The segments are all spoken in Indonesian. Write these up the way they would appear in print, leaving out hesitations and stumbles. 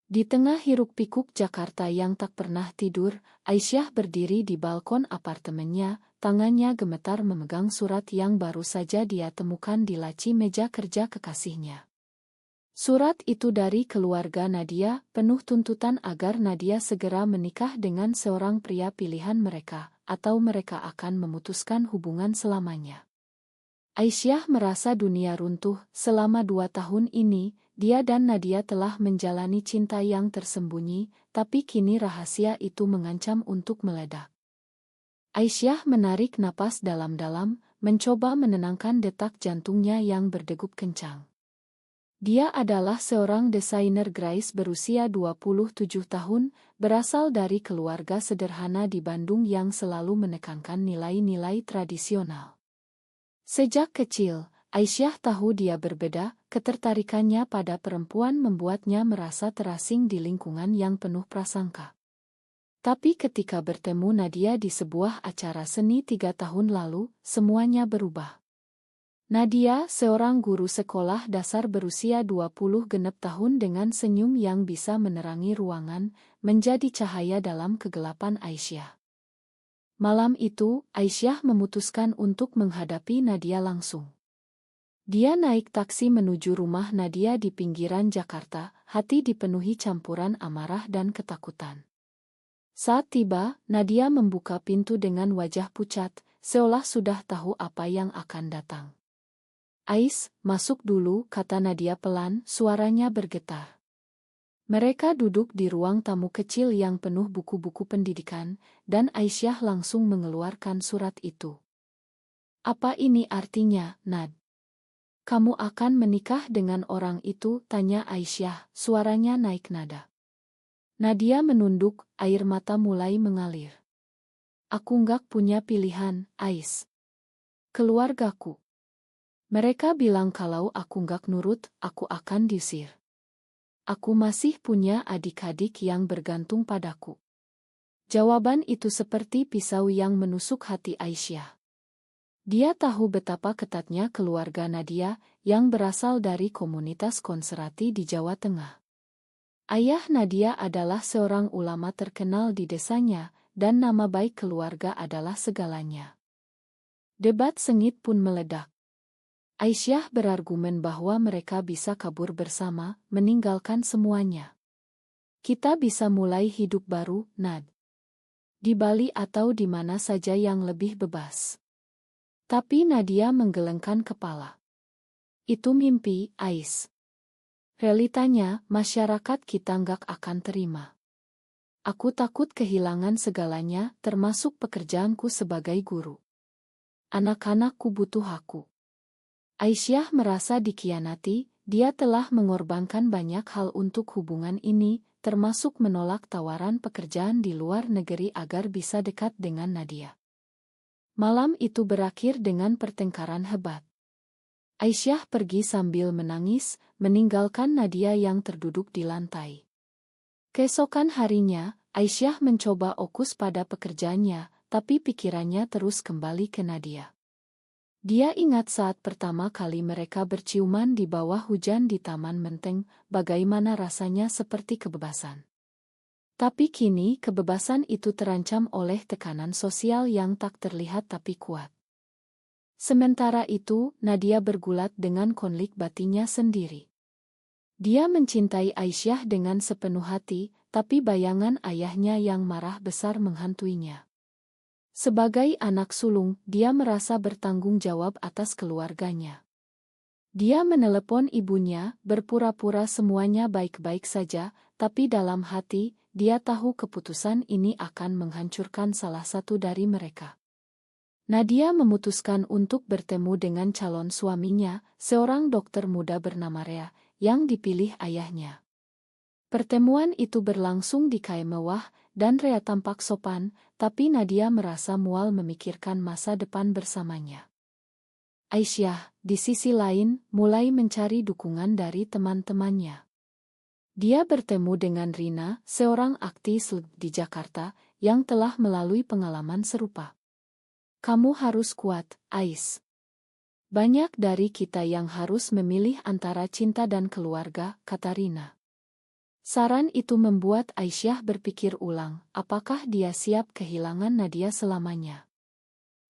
Di tengah hiruk-pikuk Jakarta yang tak pernah tidur, Aisyah berdiri di balkon apartemennya, tangannya gemetar memegang surat yang baru saja dia temukan di laci meja kerja kekasihnya. Surat itu dari keluarga Nadia, penuh tuntutan agar Nadia segera menikah dengan seorang pria pilihan mereka, atau mereka akan memutuskan hubungan selamanya. Aisyah merasa dunia runtuh. Selama 2 tahun ini, dia dan Nadia telah menjalani cinta yang tersembunyi, tapi kini rahasia itu mengancam untuk meledak. Aisyah menarik napas dalam-dalam, mencoba menenangkan detak jantungnya yang berdegup kencang. Dia adalah seorang desainer grafis berusia 27 tahun, berasal dari keluarga sederhana di Bandung yang selalu menekankan nilai-nilai tradisional. Sejak kecil, Aisyah tahu dia berbeda, ketertarikannya pada perempuan membuatnya merasa terasing di lingkungan yang penuh prasangka. Tapi ketika bertemu Nadia di sebuah acara seni 3 tahun lalu, semuanya berubah. Nadia, seorang guru sekolah dasar berusia 20 genep tahun dengan senyum yang bisa menerangi ruangan, menjadi cahaya dalam kegelapan Aisyah. Malam itu, Aisyah memutuskan untuk menghadapi Nadia langsung. Dia naik taksi menuju rumah Nadia di pinggiran Jakarta, hati dipenuhi campuran amarah dan ketakutan. Saat tiba, Nadia membuka pintu dengan wajah pucat, seolah sudah tahu apa yang akan datang. "Ais, masuk dulu," kata Nadia pelan, suaranya bergetar. Mereka duduk di ruang tamu kecil yang penuh buku-buku pendidikan, dan Aisyah langsung mengeluarkan surat itu. "Apa ini artinya, Nad? Kamu akan menikah dengan orang itu?" tanya Aisyah, suaranya naik nada. Nadia menunduk, air mata mulai mengalir. "Aku nggak punya pilihan, Ais. Keluargaku. Mereka bilang kalau aku nggak nurut, aku akan diusir. Aku masih punya adik-adik yang bergantung padaku." Jawaban itu seperti pisau yang menusuk hati Aisyah. Dia tahu betapa ketatnya keluarga Nadia, yang berasal dari komunitas konservasi di Jawa Tengah. Ayah Nadia adalah seorang ulama terkenal di desanya, dan nama baik keluarga adalah segalanya. Debat sengit pun meledak. Aisyah berargumen bahwa mereka bisa kabur bersama, meninggalkan semuanya. "Kita bisa mulai hidup baru, Nad. Di Bali atau di mana saja yang lebih bebas." Tapi Nadia menggelengkan kepala. "Itu mimpi, Ais. Realitanya, masyarakat kita nggak akan terima. Aku takut kehilangan segalanya, termasuk pekerjaanku sebagai guru. Anak-anakku butuh aku." Aisyah merasa dikhianati. Dia telah mengorbankan banyak hal untuk hubungan ini, termasuk menolak tawaran pekerjaan di luar negeri agar bisa dekat dengan Nadia. Malam itu berakhir dengan pertengkaran hebat. Aisyah pergi sambil menangis, meninggalkan Nadia yang terduduk di lantai. Keesokan harinya, Aisyah mencoba fokus pada pekerjaannya, tapi pikirannya terus kembali ke Nadia. Dia ingat saat pertama kali mereka berciuman di bawah hujan di Taman Menteng, bagaimana rasanya seperti kebebasan. Tapi kini kebebasan itu terancam oleh tekanan sosial yang tak terlihat tapi kuat. Sementara itu, Nadia bergulat dengan konflik batinnya sendiri. Dia mencintai Aisyah dengan sepenuh hati, tapi bayangan ayahnya yang marah besar menghantuinya. Sebagai anak sulung, dia merasa bertanggung jawab atas keluarganya. Dia menelepon ibunya, berpura-pura semuanya baik-baik saja, tapi dalam hati, dia tahu keputusan ini akan menghancurkan salah satu dari mereka. Nadia memutuskan untuk bertemu dengan calon suaminya, seorang dokter muda bernama Rea, yang dipilih ayahnya. Pertemuan itu berlangsung di kamar mewah, dan Rea tampak sopan, tapi Nadia merasa mual memikirkan masa depan bersamanya. Aisyah, di sisi lain, mulai mencari dukungan dari teman-temannya. Dia bertemu dengan Rina, seorang aktivis di Jakarta, yang telah melalui pengalaman serupa. "Kamu harus kuat, Ais. Banyak dari kita yang harus memilih antara cinta dan keluarga," kata Rina. Saran itu membuat Aisyah berpikir ulang, apakah dia siap kehilangan Nadia selamanya.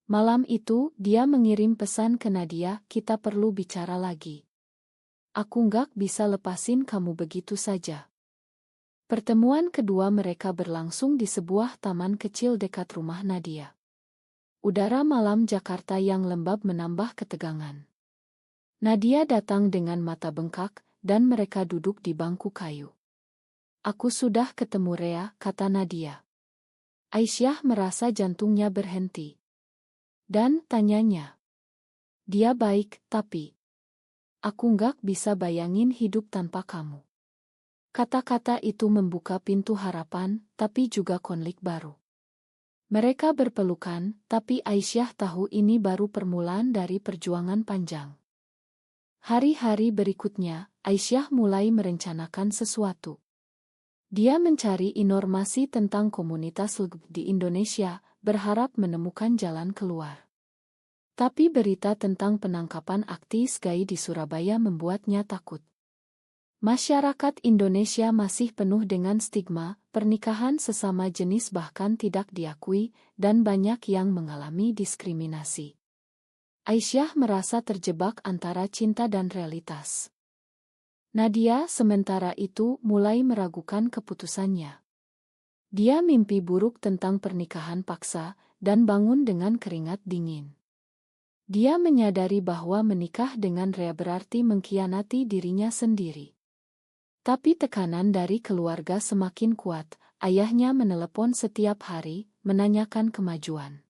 Malam itu, dia mengirim pesan ke Nadia, kita perlu bicara lagi. Aku nggak bisa lepasin kamu begitu saja. Pertemuan kedua mereka berlangsung di sebuah taman kecil dekat rumah Nadia. Udara malam Jakarta yang lembab menambah ketegangan. Nadia datang dengan mata bengkak, dan mereka duduk di bangku kayu. Aku sudah ketemu Rea, kata Nadia. Aisyah merasa jantungnya berhenti. Dan tanyanya. Dia baik, tapi aku nggak bisa bayangin hidup tanpa kamu. Kata-kata itu membuka pintu harapan, tapi juga konflik baru. Mereka berpelukan, tapi Aisyah tahu ini baru permulaan dari perjuangan panjang. Hari-hari berikutnya, Aisyah mulai merencanakan sesuatu. Dia mencari informasi tentang komunitas LGBT di Indonesia, berharap menemukan jalan keluar. Tapi berita tentang penangkapan aktivis gay di Surabaya membuatnya takut. Masyarakat Indonesia masih penuh dengan stigma, pernikahan sesama jenis bahkan tidak diakui, dan banyak yang mengalami diskriminasi. Aisyah merasa terjebak antara cinta dan realitas. Nadia sementara itu mulai meragukan keputusannya. Dia mimpi buruk tentang pernikahan paksa, dan bangun dengan keringat dingin. Dia menyadari bahwa menikah dengan Rea berarti mengkhianati dirinya sendiri. Tapi tekanan dari keluarga semakin kuat, ayahnya menelepon setiap hari, menanyakan kemajuan.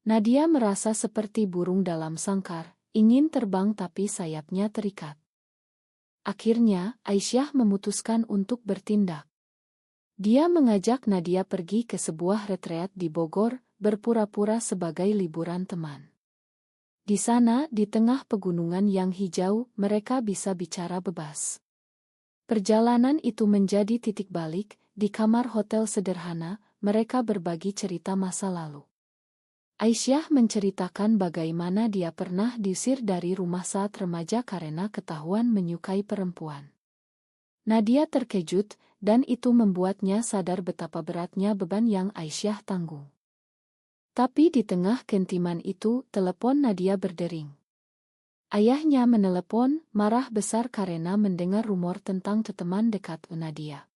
Nadia merasa seperti burung dalam sangkar, ingin terbang tapi sayapnya terikat. Akhirnya, Aisyah memutuskan untuk bertindak. Dia mengajak Nadia pergi ke sebuah retreat di Bogor, berpura-pura sebagai liburan teman. Di sana, di tengah pegunungan yang hijau, mereka bisa bicara bebas. Perjalanan itu menjadi titik balik, di kamar hotel sederhana, mereka berbagi cerita masa lalu. Aisyah menceritakan bagaimana dia pernah diusir dari rumah saat remaja karena ketahuan menyukai perempuan. Nadia terkejut, dan itu membuatnya sadar betapa beratnya beban yang Aisyah tanggung. Tapi di tengah kentiman itu, telepon Nadia berdering. Ayahnya menelepon, marah besar karena mendengar rumor tentang teman dekat Nadia.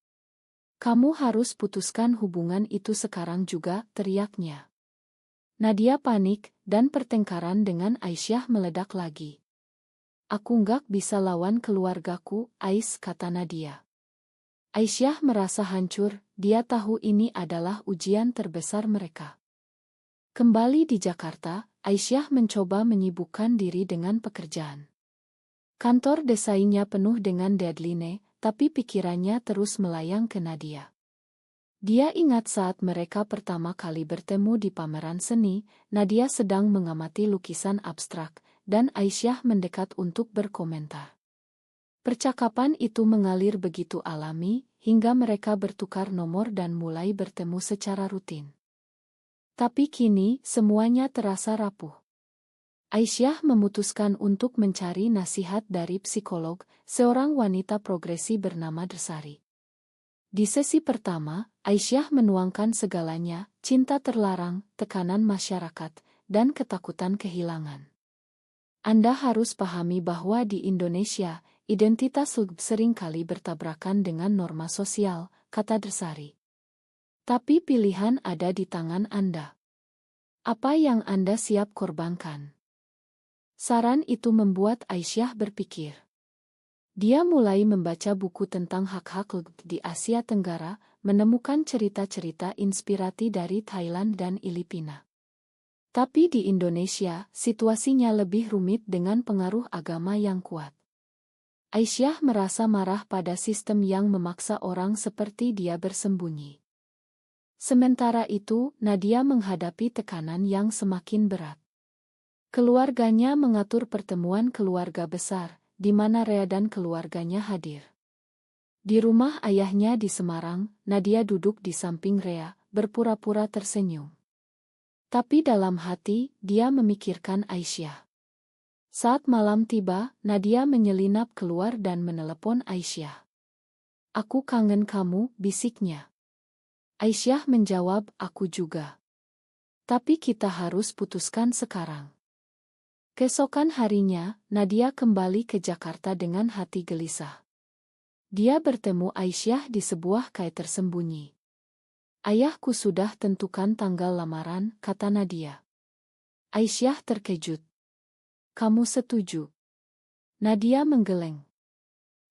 Kamu harus putuskan hubungan itu sekarang juga, teriaknya. Nadia panik, dan pertengkaran dengan Aisyah meledak lagi. Aku nggak bisa lawan keluargaku, Ais, kata Nadia. Aisyah merasa hancur, dia tahu ini adalah ujian terbesar mereka. Kembali di Jakarta, Aisyah mencoba menyibukkan diri dengan pekerjaan. Kantor desainnya penuh dengan deadline, tapi pikirannya terus melayang ke Nadia. Dia ingat saat mereka pertama kali bertemu di pameran seni, Nadia sedang mengamati lukisan abstrak, dan Aisyah mendekat untuk berkomentar. Percakapan itu mengalir begitu alami, hingga mereka bertukar nomor dan mulai bertemu secara rutin. Tapi kini, semuanya terasa rapuh. Aisyah memutuskan untuk mencari nasihat dari psikolog, seorang wanita progresi bernama Drsari. Di sesi pertama, Aisyah menuangkan segalanya, cinta terlarang, tekanan masyarakat, dan ketakutan kehilangan. Anda harus pahami bahwa di Indonesia, identitas seringkali bertabrakan dengan norma sosial, kata Drsari. Tapi pilihan ada di tangan Anda. Apa yang Anda siap korbankan? Saran itu membuat Aisyah berpikir. Dia mulai membaca buku tentang hak-hak LGBT di Asia Tenggara, menemukan cerita-cerita inspirasi dari Thailand dan Filipina. Tapi di Indonesia, situasinya lebih rumit dengan pengaruh agama yang kuat. Aisyah merasa marah pada sistem yang memaksa orang seperti dia bersembunyi. Sementara itu, Nadia menghadapi tekanan yang semakin berat. Keluarganya mengatur pertemuan keluarga besar, di mana Rea dan keluarganya hadir. Di rumah ayahnya di Semarang, Nadia duduk di samping Rea, berpura-pura tersenyum. Tapi dalam hati, dia memikirkan Aisyah. Saat malam tiba, Nadia menyelinap keluar dan menelepon Aisyah. Aku kangen kamu, bisiknya. Aisyah menjawab, aku juga. Tapi kita harus putuskan sekarang. Keesokan harinya, Nadia kembali ke Jakarta dengan hati gelisah. Dia bertemu Aisyah di sebuah cafe tersembunyi. Ayahku sudah tentukan tanggal lamaran, kata Nadia. Aisyah terkejut. Kamu setuju? Nadia menggeleng.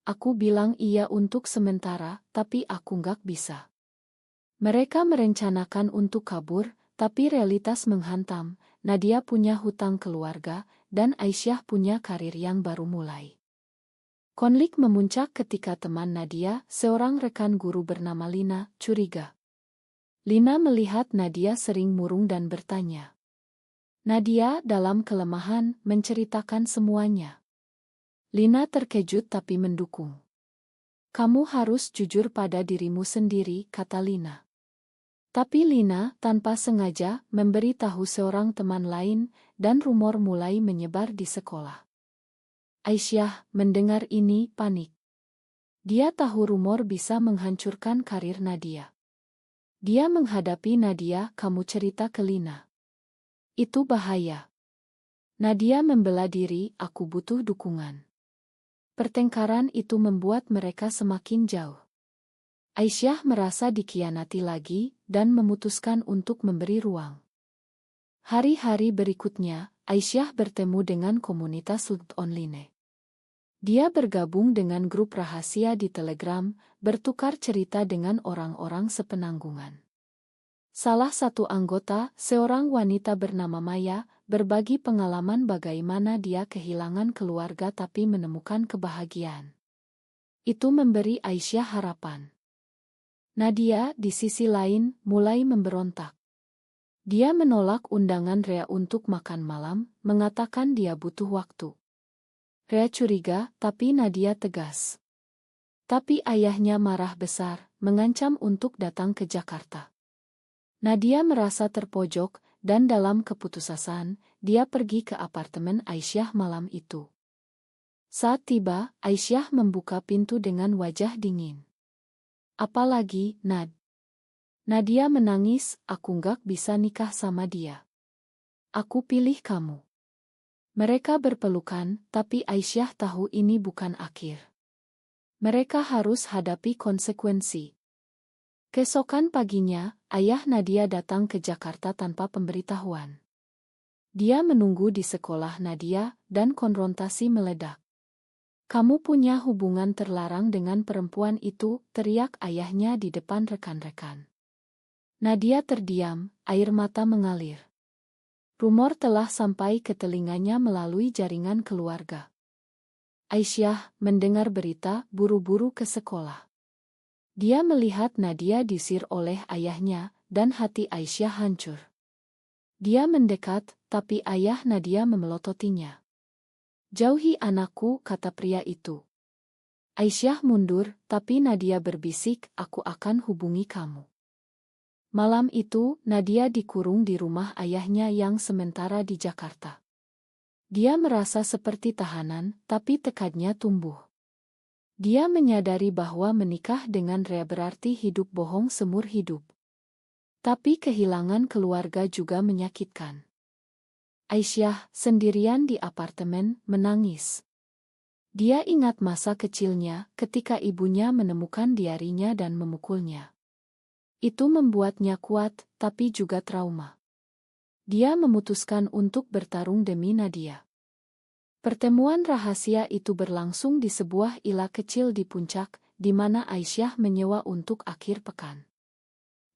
Aku bilang iya untuk sementara, tapi aku nggak bisa. Mereka merencanakan untuk kabur, tapi realitas menghantam. Nadia punya hutang keluarga, dan Aisyah punya karir yang baru mulai. Konflik memuncak ketika teman Nadia, seorang rekan guru bernama Lina, curiga. Lina melihat Nadia sering murung dan bertanya. Nadia dalam kelemahan menceritakan semuanya. Lina terkejut tapi mendukung. Kamu harus jujur pada dirimu sendiri, kata Lina. Tapi Lina tanpa sengaja memberi tahu seorang teman lain dan rumor mulai menyebar di sekolah. Aisyah mendengar ini panik. Dia tahu rumor bisa menghancurkan karir Nadia. Dia menghadapi Nadia, kamu cerita ke Lina. Itu bahaya. Nadia membela diri, aku butuh dukungan. Pertengkaran itu membuat mereka semakin jauh. Aisyah merasa dikhianati lagi dan memutuskan untuk memberi ruang. Hari-hari berikutnya, Aisyah bertemu dengan komunitas online. Dia bergabung dengan grup rahasia di Telegram, bertukar cerita dengan orang-orang sepenanggungan. Salah satu anggota, seorang wanita bernama Maya, berbagi pengalaman bagaimana dia kehilangan keluarga tapi menemukan kebahagiaan. Itu memberi Aisyah harapan. Nadia, di sisi lain, mulai memberontak. Dia menolak undangan Rea untuk makan malam, mengatakan dia butuh waktu. Rea curiga, tapi Nadia tegas. Tapi ayahnya marah besar, mengancam untuk datang ke Jakarta. Nadia merasa terpojok, dan dalam keputusasaan, dia pergi ke apartemen Aisyah malam itu. Saat tiba, Aisyah membuka pintu dengan wajah dingin. Apalagi, Nad? Nadia menangis, aku nggak bisa nikah sama dia. Aku pilih kamu. Mereka berpelukan, tapi Aisyah tahu ini bukan akhir. Mereka harus hadapi konsekuensi. Keesokan paginya, ayah Nadia datang ke Jakarta tanpa pemberitahuan. Dia menunggu di sekolah Nadia, dan konfrontasi meledak. Kamu punya hubungan terlarang dengan perempuan itu, teriak ayahnya di depan rekan-rekan. Nadia terdiam, air mata mengalir. Rumor telah sampai ke telinganya melalui jaringan keluarga. Aisyah mendengar berita, buru-buru ke sekolah. Dia melihat Nadia diusir oleh ayahnya, dan hati Aisyah hancur. Dia mendekat, tapi ayah Nadia memelototinya. Jauhi anakku, kata pria itu. Aisyah mundur, tapi Nadia berbisik, aku akan hubungi kamu. Malam itu, Nadia dikurung di rumah ayahnya yang sementara di Jakarta. Dia merasa seperti tahanan, tapi tekadnya tumbuh. Dia menyadari bahwa menikah dengan Rea berarti hidup bohong seumur hidup. Tapi kehilangan keluarga juga menyakitkan. Aisyah, sendirian di apartemen, menangis. Dia ingat masa kecilnya ketika ibunya menemukan diarinya dan memukulnya. Itu membuatnya kuat, tapi juga trauma. Dia memutuskan untuk bertarung demi Nadia. Pertemuan rahasia itu berlangsung di sebuah ila kecil di puncak, di mana Aisyah menyewa untuk akhir pekan.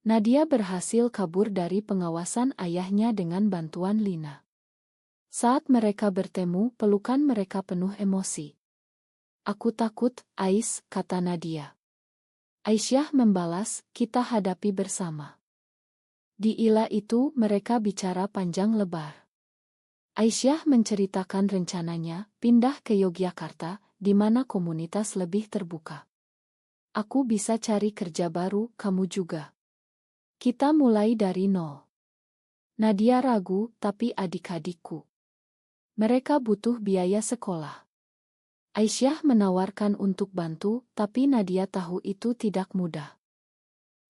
Nadia berhasil kabur dari pengawasan ayahnya dengan bantuan Lina. Saat mereka bertemu, pelukan mereka penuh emosi. Aku takut, Ais, kata Nadia. Aisyah membalas, kita hadapi bersama. Di ila itu mereka bicara panjang lebar. Aisyah menceritakan rencananya pindah ke Yogyakarta, di mana komunitas lebih terbuka. Aku bisa cari kerja baru, kamu juga. Kita mulai dari nol. Nadia ragu, tapi adik-adikku. Mereka butuh biaya sekolah. Aisyah menawarkan untuk bantu, tapi Nadia tahu itu tidak mudah.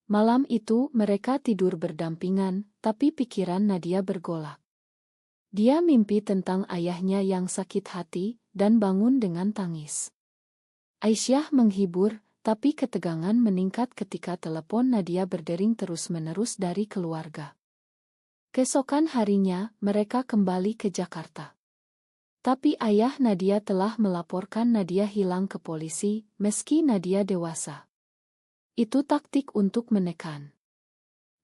Malam itu mereka tidur berdampingan, tapi pikiran Nadia bergolak. Dia mimpi tentang ayahnya yang sakit hati, dan bangun dengan tangis. Aisyah menghibur, tapi ketegangan meningkat ketika telepon Nadia berdering terus-menerus dari keluarga. Keesokan harinya, mereka kembali ke Jakarta. Tapi ayah Nadia telah melaporkan Nadia hilang ke polisi, meski Nadia dewasa. Itu taktik untuk menekan.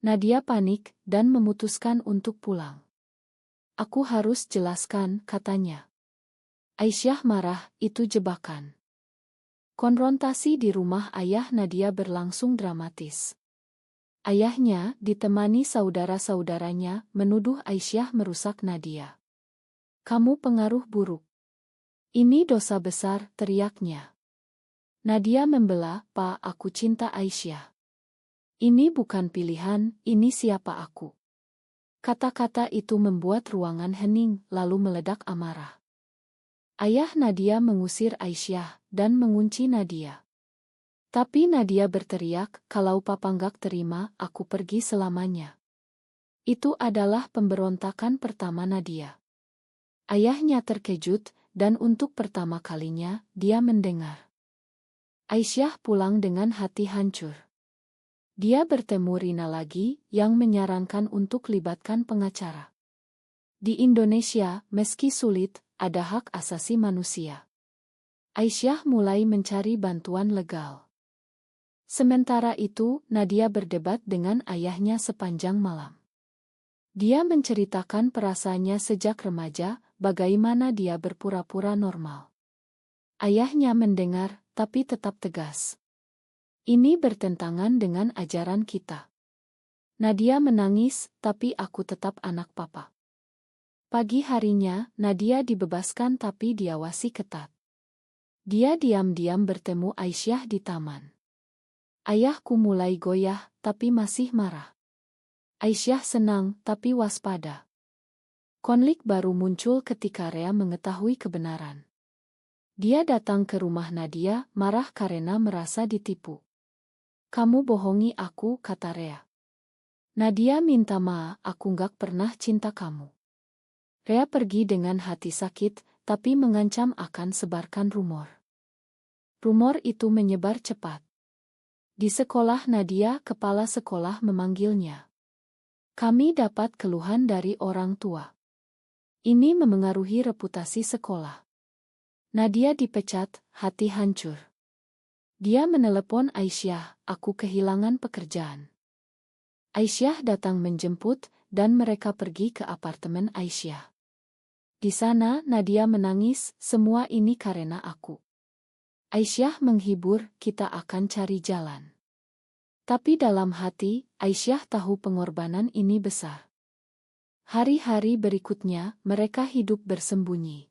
Nadia panik dan memutuskan untuk pulang. Aku harus jelaskan, katanya. Aisyah marah, itu jebakan. Konfrontasi di rumah ayah Nadia berlangsung dramatis. Ayahnya, ditemani saudara-saudaranya, menuduh Aisyah merusak Nadia. Kamu pengaruh buruk. Ini dosa besar, teriaknya. Nadia membela, "Pak, aku cinta Aisyah. Ini bukan pilihan, ini siapa aku." Kata-kata itu membuat ruangan hening, lalu meledak amarah. Ayah Nadia mengusir Aisyah dan mengunci Nadia. Tapi Nadia berteriak, "Kalau Papa nggak terima, aku pergi selamanya." Itu adalah pemberontakan pertama Nadia. Ayahnya terkejut, dan untuk pertama kalinya, dia mendengar. Aisyah pulang dengan hati hancur. Dia bertemu Rina lagi, yang menyarankan untuk libatkan pengacara. Di Indonesia, meski sulit, ada hak asasi manusia. Aisyah mulai mencari bantuan legal. Sementara itu, Nadia berdebat dengan ayahnya sepanjang malam. Dia menceritakan perasaannya sejak remaja, bagaimana dia berpura-pura normal. Ayahnya mendengar, tapi tetap tegas. Ini bertentangan dengan ajaran kita. Nadia menangis, tapi aku tetap anak papa. Pagi harinya, Nadia dibebaskan tapi diawasi ketat. Dia diam-diam bertemu Aisyah di taman. Ayahku mulai goyah, tapi masih marah. Aisyah senang, tapi waspada. Konflik baru muncul ketika Rea mengetahui kebenaran. Dia datang ke rumah Nadia, marah karena merasa ditipu. "Kamu bohongi aku," kata Rea. Nadia minta maaf, "Aku nggak pernah cinta kamu." Rea pergi dengan hati sakit, tapi mengancam akan sebarkan rumor. Rumor itu menyebar cepat. Di sekolah Nadia, kepala sekolah memanggilnya. "Kami dapat keluhan dari orang tua. Ini memengaruhi reputasi sekolah." Nadia dipecat, hati hancur. Dia menelepon Aisyah, "Aku kehilangan pekerjaan." Aisyah datang menjemput, dan mereka pergi ke apartemen Aisyah. Di sana Nadia menangis, "Semua ini karena aku." Aisyah menghibur, "Kita akan cari jalan." Tapi dalam hati, Aisyah tahu pengorbanan ini besar. Hari-hari berikutnya, mereka hidup bersembunyi.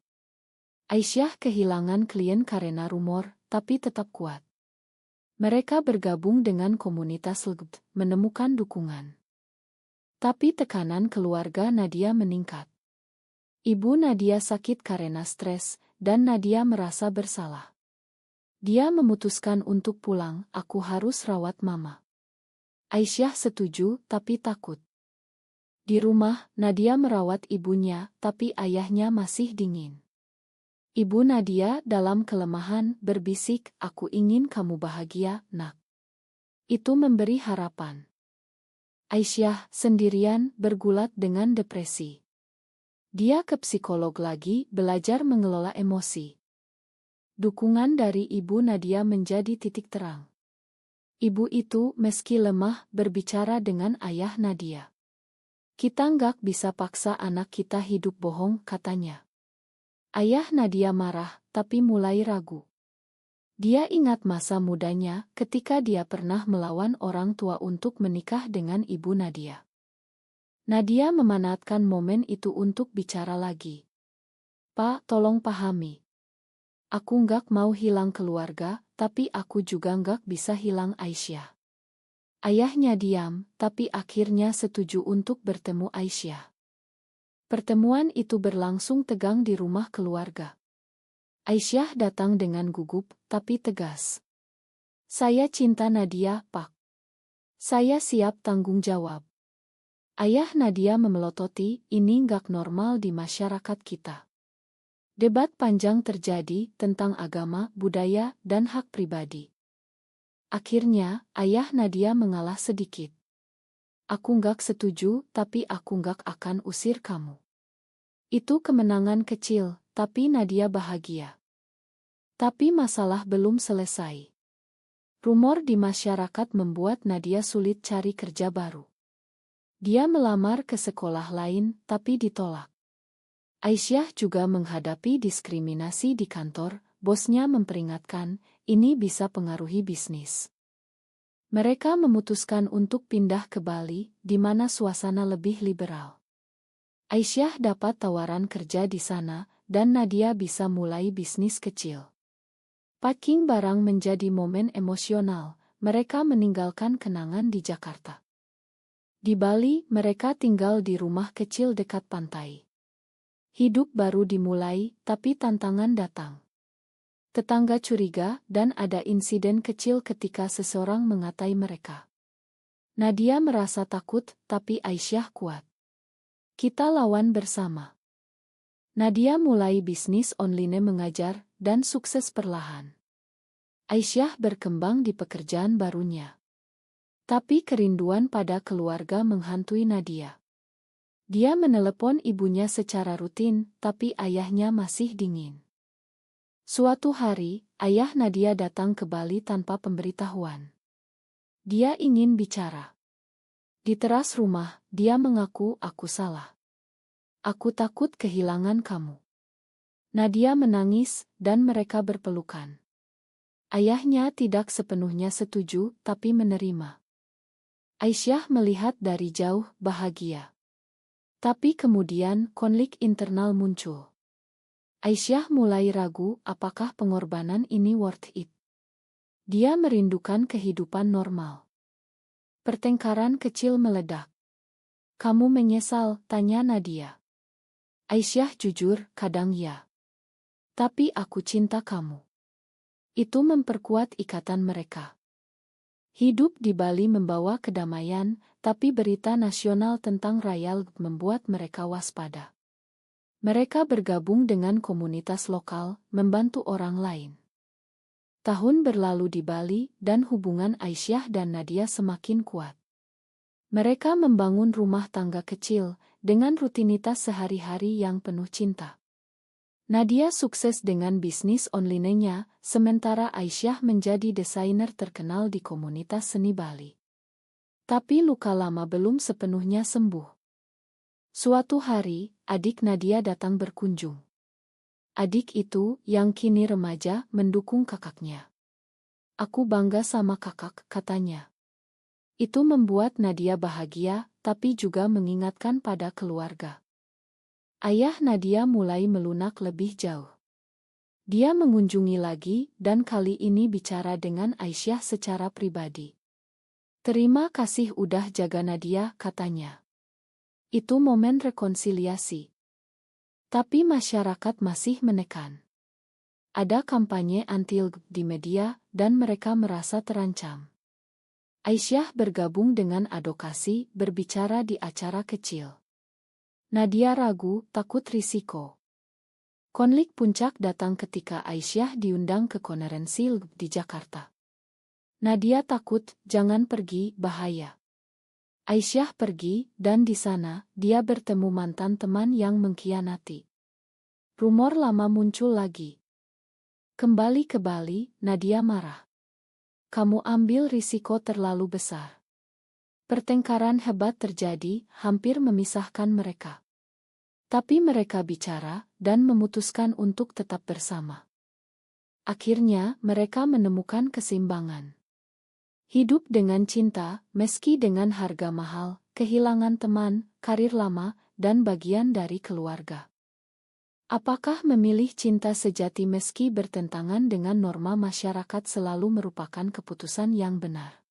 Aisyah kehilangan klien karena rumor, tapi tetap kuat. Mereka bergabung dengan komunitas LGBT, menemukan dukungan. Tapi tekanan keluarga Nadia meningkat. Ibu Nadia sakit karena stres, dan Nadia merasa bersalah. Dia memutuskan untuk pulang, "Aku harus rawat mama." Aisyah setuju, tapi takut. Di rumah, Nadia merawat ibunya, tapi ayahnya masih dingin. Ibu Nadia dalam kelemahan berbisik, "Aku ingin kamu bahagia, nak." Itu memberi harapan. Aisyah sendirian bergulat dengan depresi. Dia ke psikolog lagi, belajar mengelola emosi. Dukungan dari ibu Nadia menjadi titik terang. Ibu itu, meski lemah, berbicara dengan ayah Nadia. "Kita nggak bisa paksa anak kita hidup bohong," katanya. Ayah Nadia marah, tapi mulai ragu. Dia ingat masa mudanya, ketika dia pernah melawan orang tua untuk menikah dengan ibu Nadia. Nadia memanfaatkan momen itu untuk bicara lagi. "Pak, tolong pahami. Aku nggak mau hilang keluarga, tapi aku juga nggak bisa hilang Aisyah." Ayahnya diam, tapi akhirnya setuju untuk bertemu Aisyah. Pertemuan itu berlangsung tegang di rumah keluarga. Aisyah datang dengan gugup, tapi tegas. Saya cinta Nadia, Pak. Saya siap tanggung jawab. Ayah Nadia memelototi, ini nggak normal di masyarakat kita. Debat panjang terjadi tentang agama, budaya, dan hak pribadi. Akhirnya, ayah Nadia mengalah sedikit. Aku nggak setuju, tapi aku nggak akan usir kamu. Itu kemenangan kecil, tapi Nadia bahagia. Tapi masalah belum selesai. Rumor di masyarakat membuat Nadia sulit cari kerja baru. Dia melamar ke sekolah lain, tapi ditolak. Aisyah juga menghadapi diskriminasi di kantor, bosnya memperingatkan, ini bisa pengaruhi bisnis. Mereka memutuskan untuk pindah ke Bali, di mana suasana lebih liberal. Aisyah dapat tawaran kerja di sana, dan Nadia bisa mulai bisnis kecil. Packing barang menjadi momen emosional, mereka meninggalkan kenangan di Jakarta. Di Bali, mereka tinggal di rumah kecil dekat pantai. Hidup baru dimulai, tapi tantangan datang. Tetangga curiga, dan ada insiden kecil ketika seseorang mengatai mereka. Nadia merasa takut, tapi Aisyah kuat. Kita lawan bersama. Nadia mulai bisnis online mengajar, dan sukses perlahan. Aisyah berkembang di pekerjaan barunya. Tapi kerinduan pada keluarga menghantui Nadia. Dia menelepon ibunya secara rutin, tapi ayahnya masih dingin. Suatu hari, ayah Nadia datang ke Bali tanpa pemberitahuan. Dia ingin bicara. Di teras rumah, dia mengaku, aku salah. Aku takut kehilangan kamu. Nadia menangis, dan mereka berpelukan. Ayahnya tidak sepenuhnya setuju, tapi menerima. Aisyah melihat dari jauh, bahagia. Tapi kemudian, konflik internal muncul. Aisyah mulai ragu, apakah pengorbanan ini worth it? Dia merindukan kehidupan normal. Pertengkaran kecil meledak. Kamu menyesal? Tanya Nadia. Aisyah jujur, kadang ya. Tapi aku cinta kamu. Itu memperkuat ikatan mereka. Hidup di Bali membawa kedamaian, tapi berita nasional tentang Rayal membuat mereka waspada. Mereka bergabung dengan komunitas lokal, membantu orang lain. Tahun berlalu di Bali, dan hubungan Aisyah dan Nadia semakin kuat. Mereka membangun rumah tangga kecil, dengan rutinitas sehari-hari yang penuh cinta. Nadia sukses dengan bisnis online-nya, sementara Aisyah menjadi desainer terkenal di komunitas seni Bali. Tapi luka lama belum sepenuhnya sembuh. Suatu hari, adik Nadia datang berkunjung. Adik itu, yang kini remaja, mendukung kakaknya. Aku bangga sama kakak, katanya. Itu membuat Nadia bahagia, tapi juga mengingatkan pada keluarga. Ayah Nadia mulai melunak lebih jauh. Dia mengunjungi lagi, dan kali ini bicara dengan Aisyah secara pribadi. Terima kasih udah jaga Nadia, katanya. Itu momen rekonsiliasi. Tapi masyarakat masih menekan. Ada kampanye anti-LGBT di media, dan mereka merasa terancam. Aisyah bergabung dengan advokasi, berbicara di acara kecil. Nadia ragu, takut risiko. Konflik puncak datang ketika Aisyah diundang ke konferensi LGBT di Jakarta. Nadia takut, jangan pergi, bahaya. Aisyah pergi, dan di sana, dia bertemu mantan teman yang mengkhianati. Rumor lama muncul lagi. Kembali ke Bali, Nadia marah. Kamu ambil risiko terlalu besar. Pertengkaran hebat terjadi, hampir memisahkan mereka. Tapi mereka bicara, dan memutuskan untuk tetap bersama. Akhirnya, mereka menemukan keseimbangan. Hidup dengan cinta, meski dengan harga mahal, kehilangan teman, karir lama, dan bagian dari keluarga. Apakah memilih cinta sejati meski bertentangan dengan norma masyarakat selalu merupakan keputusan yang benar?